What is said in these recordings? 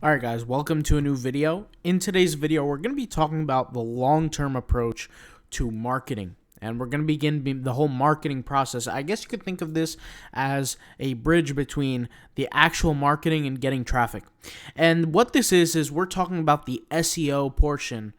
Alright guys, welcome to a new video. In today's video, we're going to be talking about the long-term approach to marketing. And we're going to begin the whole marketing process. I guess you could think of this as a bridge between the actual marketing and getting traffic. And what this is we're talking about the SEO portion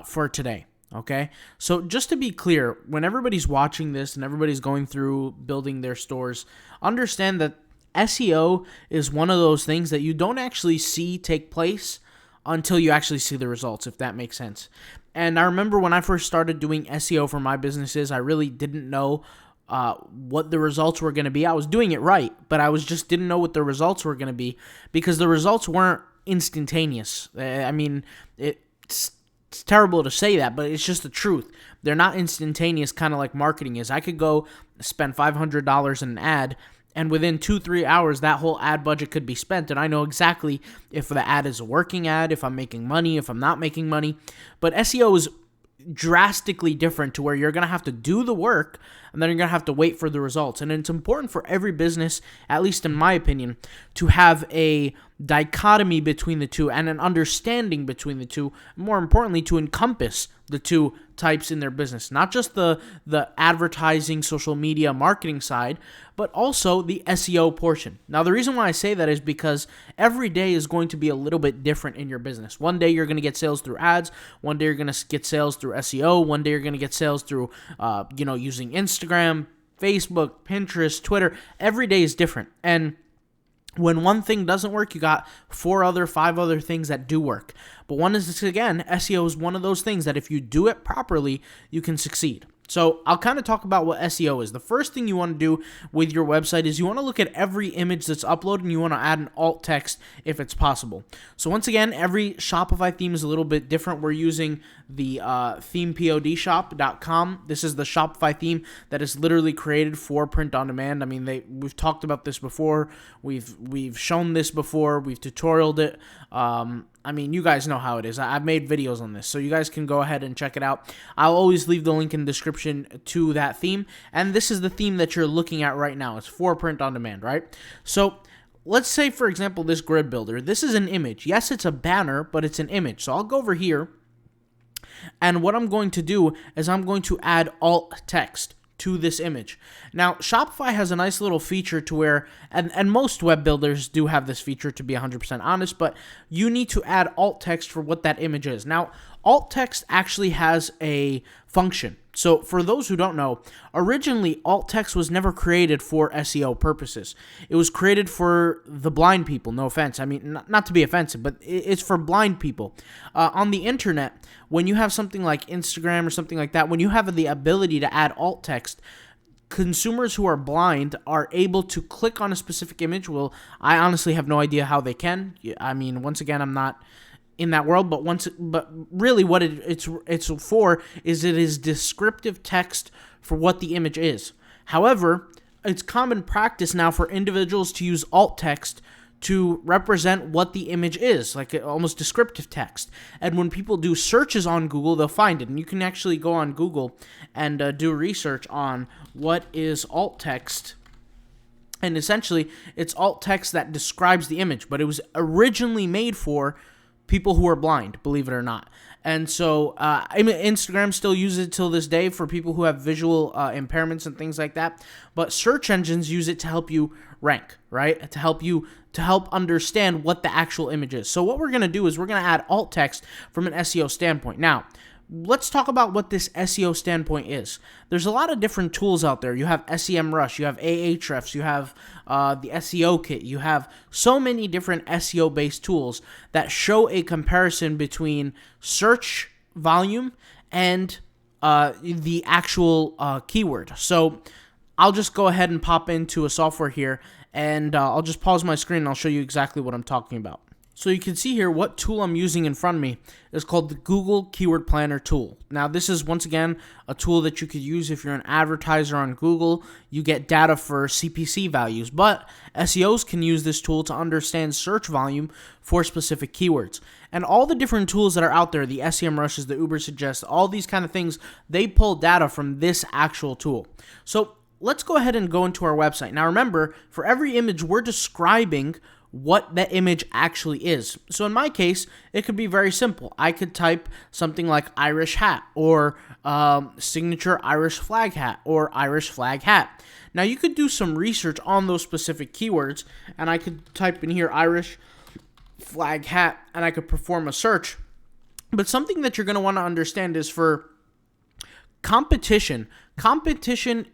for today. Okay, so just to be clear, when everybody's watching this and everybody's going through building their stores, understand that SEO is one of those things that you don't actually see take place until you actually see the results, if that makes sense. And I remember when I first started doing SEO for my businesses, I really didn't know what the results were going to be. I was doing it right, but I just didn't know what the results were going to be because the results weren't instantaneous. I mean, it's terrible to say that, but it's just the truth. They're not instantaneous, kind of like marketing is. I could go spend $500 in an ad, and within 2-3 hours, that whole ad budget could be spent, and I know exactly if the ad is a working ad, if I'm making money, if I'm not making money. But SEO is drastically different to where you're going to have to do the work, and then you're going to have to wait for the results. And it's important for every business, at least in my opinion, to have a dichotomy between the two and an understanding between the two, more importantly, to encompass the two types in their business, not just the advertising, social media, marketing side, but also the SEO portion. Now, the reason why I say that is because every day is going to be a little bit different in your business. One day you're going to get sales through ads. One day you're going to get sales through SEO. One day you're going to get sales through, using Instagram, Facebook, Pinterest, Twitter. Every day is different. And when one thing doesn't work, you got 5 other things that do work. But one is, again, SEO is one of those things that if you do it properly, you can succeed. So I'll kind of talk about what SEO is. The first thing you want to do with your website is you want to look at every image that's uploaded and you want to add an alt text if it's possible. So once again, every Shopify theme is a little bit different. We're using the themepodshop.com. This is the Shopify theme that is literally created for print on demand. I mean, we've talked about this before. We've shown this before. We've tutorialed it. I mean, you guys know how it is. I've made videos on this, so you guys can go ahead and check it out. I'll always leave the link in the description to that theme, and this is the theme that you're looking at right now. It's for print on demand, right? So let's say, for example, this grid builder. This is an image. Yes, it's a banner, but it's an image. So I'll go over here, and what I'm going to do is I'm going to add alt text to this image. Now, Shopify has a nice little feature to where, and most web builders do have this feature, to be 100% honest, but you need to add alt text for what that image is. Now, alt text actually has a function. So for those who don't know, originally alt text was never created for SEO purposes. It was created for the blind people, no offense. I mean, not to be offensive, but it's for blind people. On the internet, when you have something like Instagram or something like that, when you have the ability to add alt text, consumers who are blind are able to click on a specific image. Well, I honestly have no idea how they can. I mean, once again, I'm not in that world, but really what it's for is it is descriptive text for what the image is. However, it's common practice now for individuals to use alt text to represent what the image is, like almost descriptive text. And when people do searches on Google, they'll find it. And you can actually go on Google and do research on what is alt text. And essentially, it's alt text that describes the image, but it was originally made for people who are blind, believe it or not. And so Instagram still uses it till this day for people who have visual impairments and things like that. But search engines use it to help you rank, right? To help understand what the actual image is. So what we're going to do is we're going to add alt text from an SEO standpoint. Now, let's talk about what this SEO standpoint is. There's a lot of different tools out there. You have SEMrush, you have Ahrefs, you have the SEO kit. You have so many different SEO-based tools that show a comparison between search volume and the actual keyword. So I'll just go ahead and pop into a software here, and I'll just pause my screen and I'll show you exactly what I'm talking about. So you can see here what tool I'm using in front of me is called the Google Keyword Planner tool. Now, this is, once again, a tool that you could use if you're an advertiser on Google. You get data for CPC values, but SEOs can use this tool to understand search volume for specific keywords. And all the different tools that are out there, the SEMrushes, the Ubersuggest, all these kind of things, they pull data from this actual tool. So let's go ahead and go into our website. Now, remember, for every image, we're describing what the image actually is. So in my case, it could be very simple. I could type something like Irish hat or signature Irish flag hat or Irish flag hat. Now you could do some research on those specific keywords, and I could type in here Irish flag hat, and I could perform a search. But something that you're going to want to understand is for competition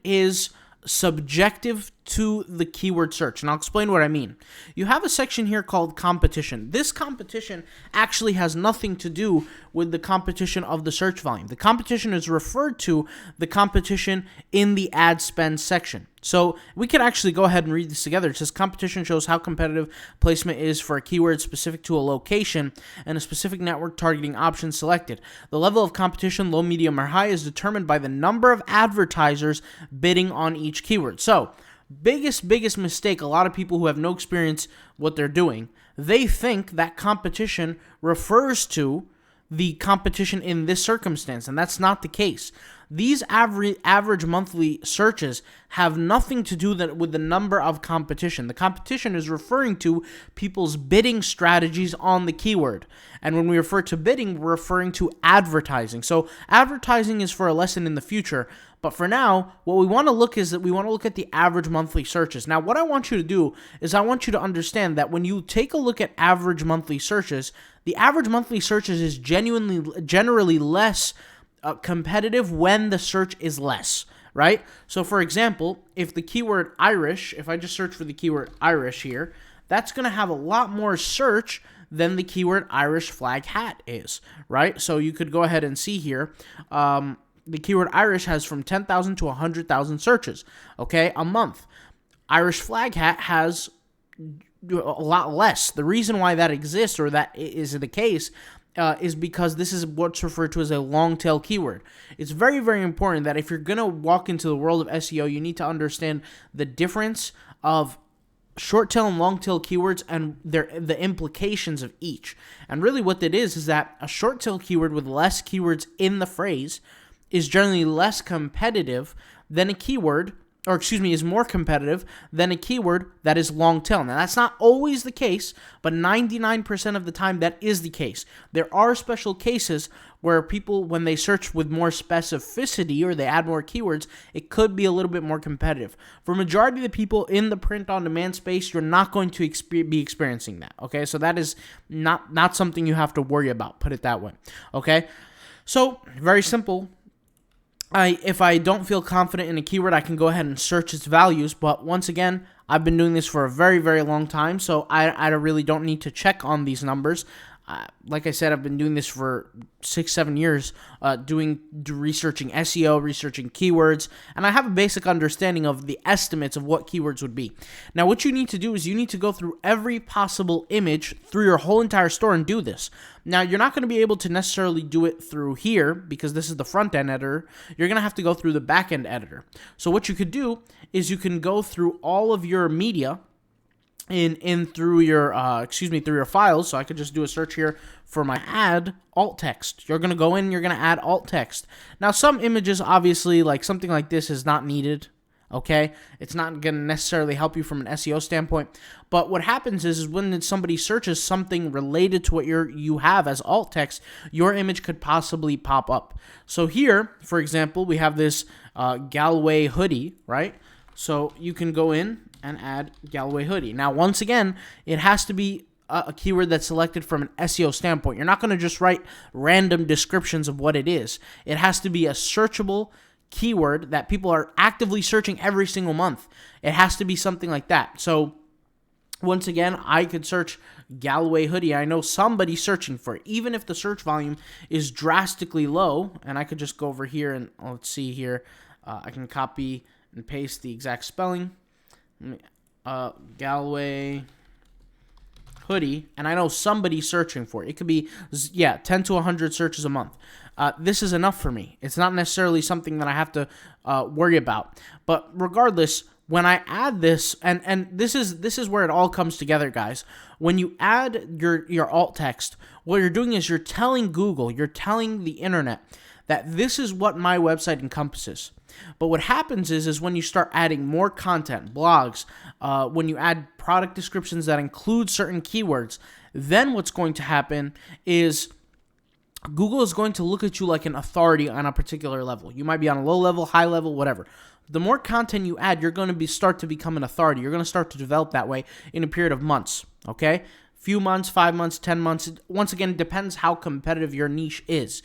is subjective to the keyword search, and I'll explain what I mean. You have a section here called competition. This competition actually has nothing to do with the competition of the search volume. The competition is referred to the competition in the ad spend section. So we can actually go ahead and read this together. It says competition shows how competitive placement is for a keyword specific to a location and a specific network targeting option selected. The level of competition, low, medium, or high, is determined by the number of advertisers bidding on each keyword. So biggest mistake, a lot of people who have no experience what they're doing, they think that competition refers to the competition in this circumstance, and that's not the case. These average monthly searches have nothing to do with the number of competition. The competition is referring to people's bidding strategies on the keyword. And when we refer to bidding, we're referring to advertising. So advertising is for a lesson in the future. But for now, what we want to look is that we want to look at the average monthly searches. Now, what I want you to do is I want you to understand that when you take a look at average monthly searches, the average monthly searches is generally less competitive when the search is less, right? So for example, if the keyword Irish, if I just search for the keyword Irish here, that's going to have a lot more search than the keyword Irish flag hat is, right? So you could go ahead and see here, the keyword Irish has from 10,000 to 100,000 searches, okay, a month. Irish flag hat has a lot less. The reason why that exists, or that is the case, is because this is what's referred to as a long tail keyword. It's very, very important that if you're going to walk into the world of SEO, you need to understand the difference of short tail and long tail keywords and the implications of each. And really what that is that a short tail keyword with less keywords in the phrase is generally less competitive than a keyword, is more competitive than a keyword that is long tail. Now, that's not always the case, but 99% of the time that is the case. There are special cases where people, when they search with more specificity or they add more keywords, it could be a little bit more competitive. For majority of the people in the print-on-demand space, you're not going to be experiencing that, okay? So that is not something you have to worry about, put it that way, okay? So, very simple. If I don't feel confident in a keyword, I can go ahead and search its values. But once again, I've been doing this for a very, very long time, so I really don't need to check on these numbers. Like I said, I've been doing this for 6-7 years, researching SEO, researching keywords, and I have a basic understanding of the estimates of what keywords would be. Now, what you need to do is you need to go through every possible image through your whole entire store and do this. Now, you're not going to be able to necessarily do it through here because this is the front-end editor. You're going to have to go through the back-end editor. So what you could do is you can go through all of your media through your files. So I could just do a search here for my add alt text. You're going to go in, you're going to add alt text. Now, some images, obviously, like something like this is not needed, okay? It's not going to necessarily help you from an SEO standpoint. But what happens is when somebody searches something related to what you have as alt text, your image could possibly pop up. So here, for example, we have this Galway hoodie, right? So you can go in and add Galway hoodie. Now, once again, it has to be a keyword that's selected from an SEO standpoint. You're not going to just write random descriptions of what it is. It has to be a searchable keyword that people are actively searching every single month. It has to be something like that. So, once again, I could search Galway hoodie. I know somebody's searching for it, even if the search volume is drastically low. And I could just go over here and let's see here. I can copy and paste the exact spelling. Galway hoodie, and I know somebody's searching for it. It could be 10 to 100 searches a month. This is enough for me. It's not necessarily something that I have to worry about. But regardless, when I add this, and this is where it all comes together, guys. When you add your alt text, what you're doing is you're telling Google, you're telling the internet that this is what my website encompasses. But what happens is when you start adding more content, blogs, when you add product descriptions that include certain keywords, then what's going to happen is Google is going to look at you like an authority on a particular level. You might be on a low level, high level, whatever. The more content you add, you're going to start to become an authority. You're going to start to develop that way in a period of months, okay? Few months, 5 months, 10 months. Once again, it depends how competitive your niche is.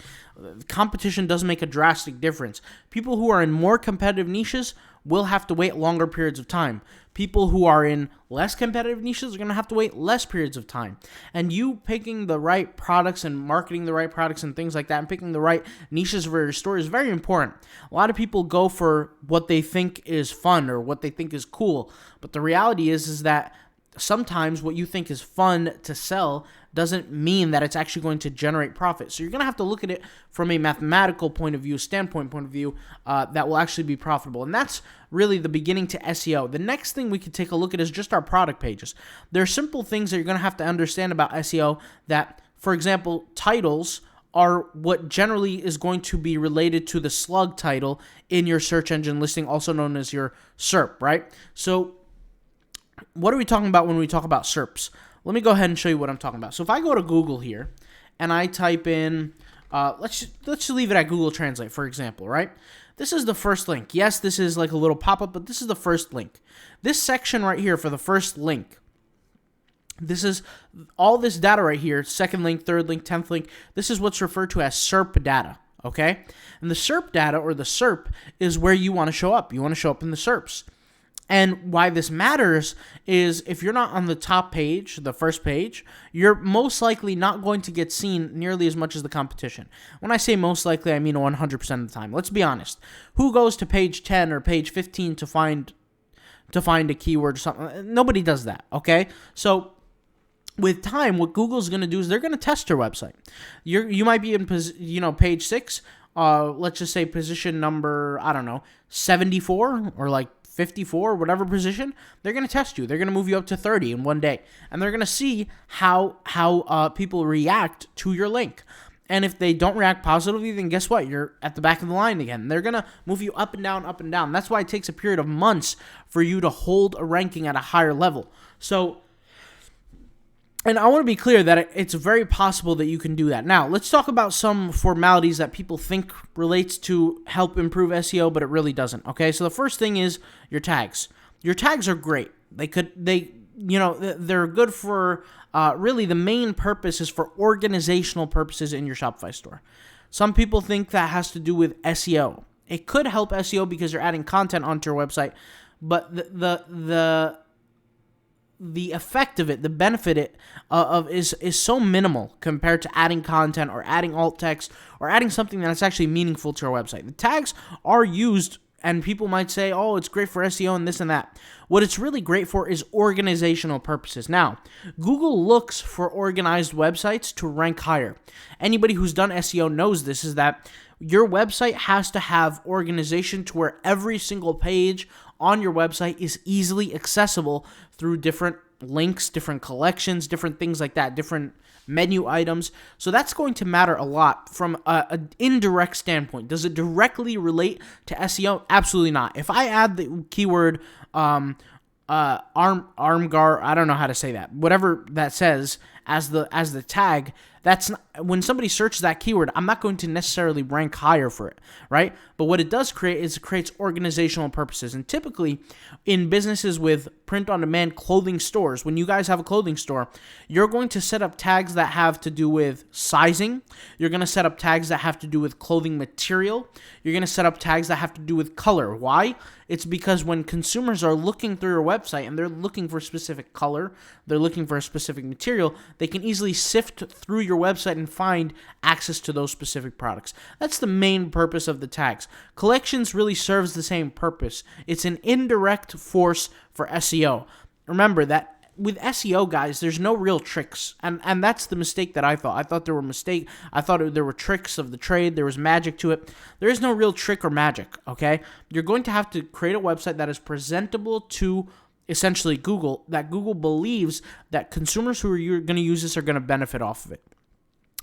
Competition does make a drastic difference. People who are in more competitive niches will have to wait longer periods of time. People who are in less competitive niches are going to have to wait less periods of time. And you picking the right products and marketing the right products and things like that and picking the right niches for your store is very important. A lot of people go for what they think is fun or what they think is cool. But the reality is that sometimes what you think is fun to sell doesn't mean that it's actually going to generate profit. So you're going to have to look at it from a mathematical point of view, point of view, that will actually be profitable. And that's really the beginning to SEO. The next thing we could take a look at is just our product pages. There are simple things that you're going to have to understand about SEO that, for example, titles are what generally is going to be related to the slug title in your search engine listing, also known as your SERP, right? So what are we talking about when we talk about SERPs? Let me go ahead and show you what I'm talking about. So if I go to Google here and I type in, let's just leave it at Google Translate, for example, right? This is the first link. Yes, this is like a little pop-up, but this is the first link. This section right here for the first link, this is all this data right here, second link, third link, 10th link. This is what's referred to as SERP data, okay? And the SERP data, or the SERP, is where you want to show up. You want to show up in the SERPs. And why this matters is if you're not on the top page, the first page, you're most likely not going to get seen nearly as much as the competition. When I say most likely, I mean 100% of the time. Let's be honest. Who goes to page 10 or page 15 to find a keyword or something? Nobody does that, okay? So with time, what Google's going to do is they're going to test your website. You might be in page 6, let's just say position number, 74 or like 54, whatever position. They're going to test you. They're going to move you up to 30 in one day. And they're going to see how people react to your link. And if they don't react positively, then guess what? You're at the back of the line again. They're going to move you up and down, up and down. That's why it takes a period of months for you to hold a ranking at a higher level. And I want to be clear that it's very possible that you can do that. Now, let's talk about some formalities that people think relates to help improve SEO, but it really doesn't. Okay, so the first thing is your tags. Your tags are great. They're good for really the main purpose is for organizational purposes in your Shopify store. Some people think that has to do with SEO. It could help SEO because you're adding content onto your website, but the effect of it, the benefit is so minimal compared to adding content or adding alt text or adding something that's actually meaningful to your website. The tags are used, and people might say, oh, it's great for SEO and this and that. What it's really great for is organizational purposes. Now, Google looks for organized websites to rank higher. Anybody who's done SEO knows this, is that your website has to have organization to where every single page on your website is easily accessible through different links, different collections, different things like that, different menu items. So that's going to matter a lot from an indirect standpoint. Does it directly relate to SEO? Absolutely not. If I add the keyword armgar, I don't know how to say that, whatever that says as the tag, that's not, when somebody searches that keyword, I'm not going to necessarily rank higher for it, right? But what it does create is it creates organizational purposes. And typically in businesses with print-on-demand clothing stores, when you guys have a clothing store, you're going to set up tags that have to do with sizing. You're going to set up tags that have to do with clothing material. You're going to set up tags that have to do with color. Why? It's because when consumers are looking through your website and they're looking for a specific color, they're looking for a specific material, they can easily sift through your website and find access to those specific products. That's the main purpose of the tags. Collections really serves the same purpose. It's an indirect force for SEO. Remember that with SEO, guys, there's no real tricks. And that's the mistake that I thought. I thought there were tricks of the trade. There was magic to it. There is no real trick or magic, okay? You're going to have to create a website that is presentable to essentially Google, that Google believes that consumers who are going to use this are going to benefit off of it.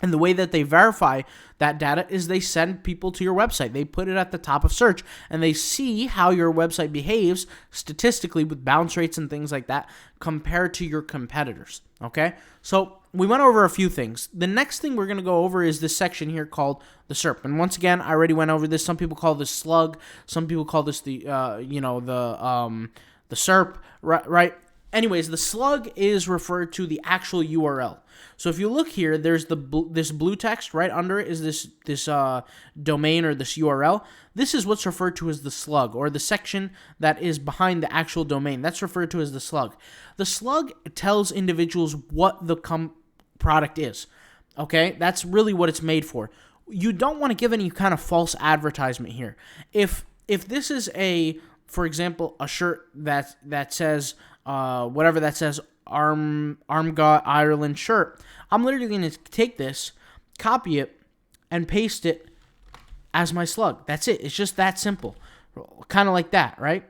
And the way that they verify that data is they send people to your website. They put it at the top of search, and they see how your website behaves statistically with bounce rates and things like that compared to your competitors, okay? So we went over a few things. The next thing we're going to go over is this section here called the SERP. And once again, I already went over this. Some people call this slug. Some people call this the SERP, right? Anyways, the slug is referred to the actual URL. So if you look here, there's this blue text right under it is this domain or this URL. This is what's referred to as the slug, or the section that is behind the actual domain. That's referred to as the slug. The slug tells individuals what the product is. Okay, that's really what it's made for. You don't want to give any kind of false advertisement here. If this is for example, a shirt that says whatever that says, Armgot Ireland shirt, I'm literally going to take this, copy it, and paste it as my slug. That's it. It's just that simple. Kind of like that, right?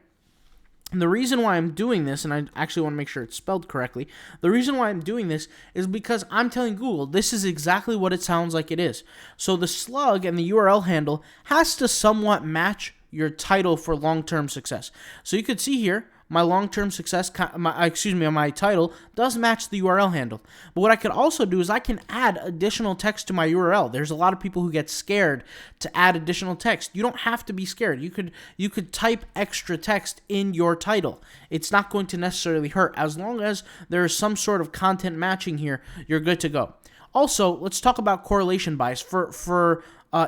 And the reason why I'm doing this, and I actually want to make sure it's spelled correctly, the reason why I'm doing this is because I'm telling Google this is exactly what it sounds like it is. So the slug and the URL handle has to somewhat match your title for long-term success. So you could see here, my long-term success, my title does match the URL handle. But what I could also do is I can add additional text to my URL. There's a lot of people who get scared to add additional text. You don't have to be scared. You could type extra text in your title. It's not going to necessarily hurt. As long as there is some sort of content matching here, you're good to go. Also, let's talk about correlation bias. For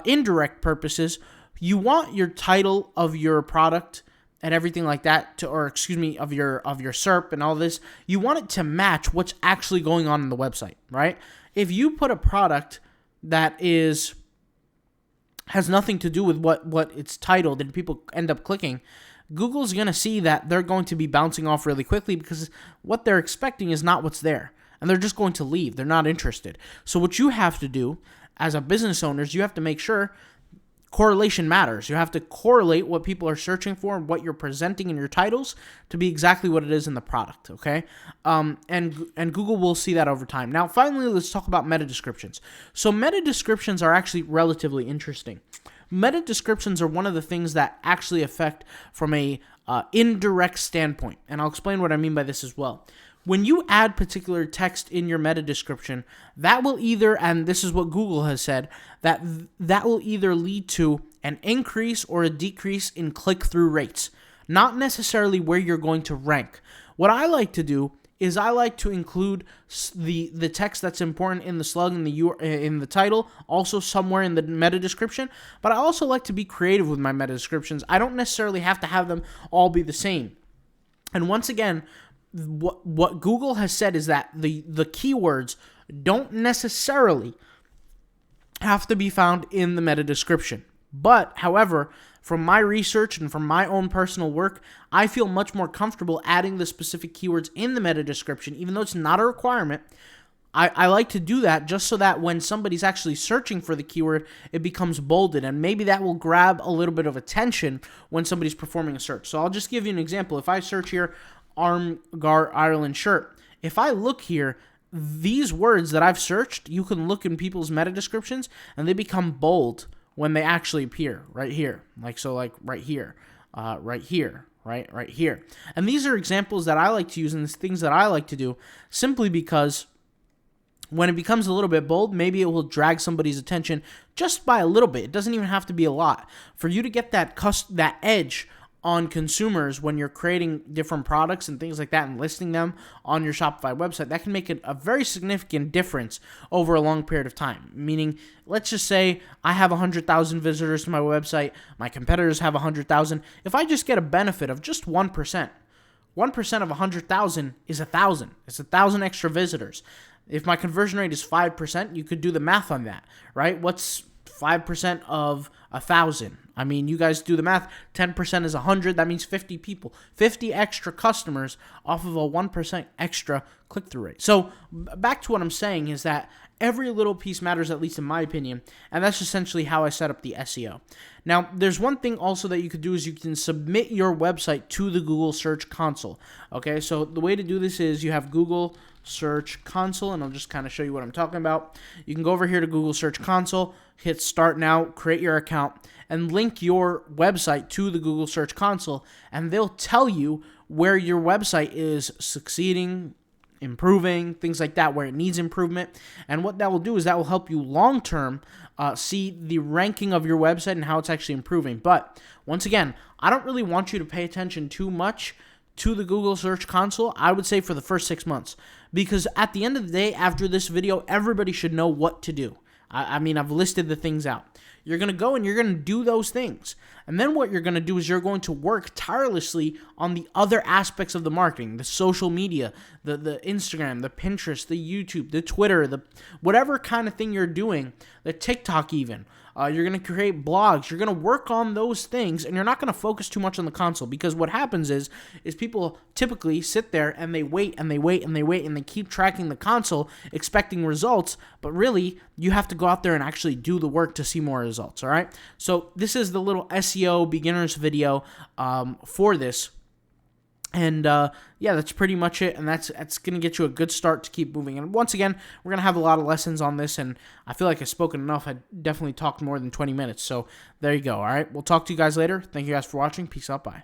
indirect purposes, you want your title of your product and everything like that of your SERP and all this, you want it to match what's actually going on in the website, right? If you put a product that has nothing to do with what it's titled and people end up clicking, Google's going to see that they're going to be bouncing off really quickly because what they're expecting is not what's there. And they're just going to leave. They're not interested. So what you have to do as a business owner is you have to make sure correlation matters. You have to correlate what people are searching for and what you're presenting in your titles to be exactly what it is in the product, okay? And Google will see that over time. Now, finally, let's talk about meta descriptions. So meta descriptions are actually relatively interesting. Meta descriptions are one of the things that actually affect from a indirect standpoint, and I'll explain what I mean by this as well. When you add particular text in your meta description, that will either, and this is what Google has said, that will either lead to an increase or a decrease in click-through rates, not necessarily where you're going to rank. What I like to do is I like to include the text that's important in the slug and in the title, also somewhere in the meta description, but I also like to be creative with my meta descriptions. I don't necessarily have to have them all be the same. And once again, what Google has said is that the keywords don't necessarily have to be found in the meta description. But, however, from my research and from my own personal work, I feel much more comfortable adding the specific keywords in the meta description, even though it's not a requirement. I like to do that just so that when somebody's actually searching for the keyword, it becomes bolded, and maybe that will grab a little bit of attention when somebody's performing a search. So I'll just give you an example. If I search here, Armgot Ireland shirt, if I look here, these words that I've searched, you can look in people's meta descriptions, and they become bold when they actually appear right here. Like right here, right here, right here. And these are examples that I like to use and things that I like to do simply because when it becomes a little bit bold, maybe it will drag somebody's attention just by a little bit. It doesn't even have to be a lot. For you to get that edge on consumers when you're creating different products and things like that and listing them on your Shopify website, that can make a very significant difference over a long period of time. Meaning, let's just say I have 100,000 visitors to my website, my competitors have 100,000. If I just get a benefit of just 1%, 1% of 100,000 is 1,000. It's 1,000 extra visitors. If my conversion rate is 5%, you could do the math on that, right? What's 5% of 1,000? I mean, you guys do the math. 10% is 100. That means 50 people, 50 extra customers off of a 1% extra click-through rate. So back to what I'm saying is that every little piece matters, at least in my opinion, and that's essentially how I set up the SEO. Now, there's one thing also that you could do is you can submit your website to the Google Search Console. Okay, so the way to do this is you have Google Search Console, and I'll just kind of show you what I'm talking about. You can go over here to Google Search Console, hit Start Now, create your account, and link your website to the Google Search Console, and they'll tell you where your website is succeeding, improving, things like that, where it needs improvement. And what that will do is that will help you long-term see the ranking of your website and how it's actually improving. But once again, I don't really want you to pay attention too much to the Google Search Console, I would say for the first 6 months. Because at the end of the day, after this video, everybody should know what to do. I mean, I've listed the things out. You're going to go and you're going to do those things. And then what you're going to do is you're going to work tirelessly on the other aspects of the marketing, the social media, the Instagram, the Pinterest, the YouTube, the Twitter, the whatever kind of thing you're doing, the TikTok even. You're going to create blogs. You're going to work on those things, and you're not going to focus too much on the console, because what happens is people typically sit there and they wait and they wait and they wait and they keep tracking the console, expecting results, but really you have to go out there and actually do the work to see more results, all right? So this is the little SEO beginners video for this. And yeah, that's pretty much it, and that's going to get you a good start to keep moving. And once again, we're going to have a lot of lessons on this, and I feel like I've spoken enough. I definitely talked more than 20 minutes, so there you go, all right? We'll talk to you guys later. Thank you guys for watching. Peace out. Bye.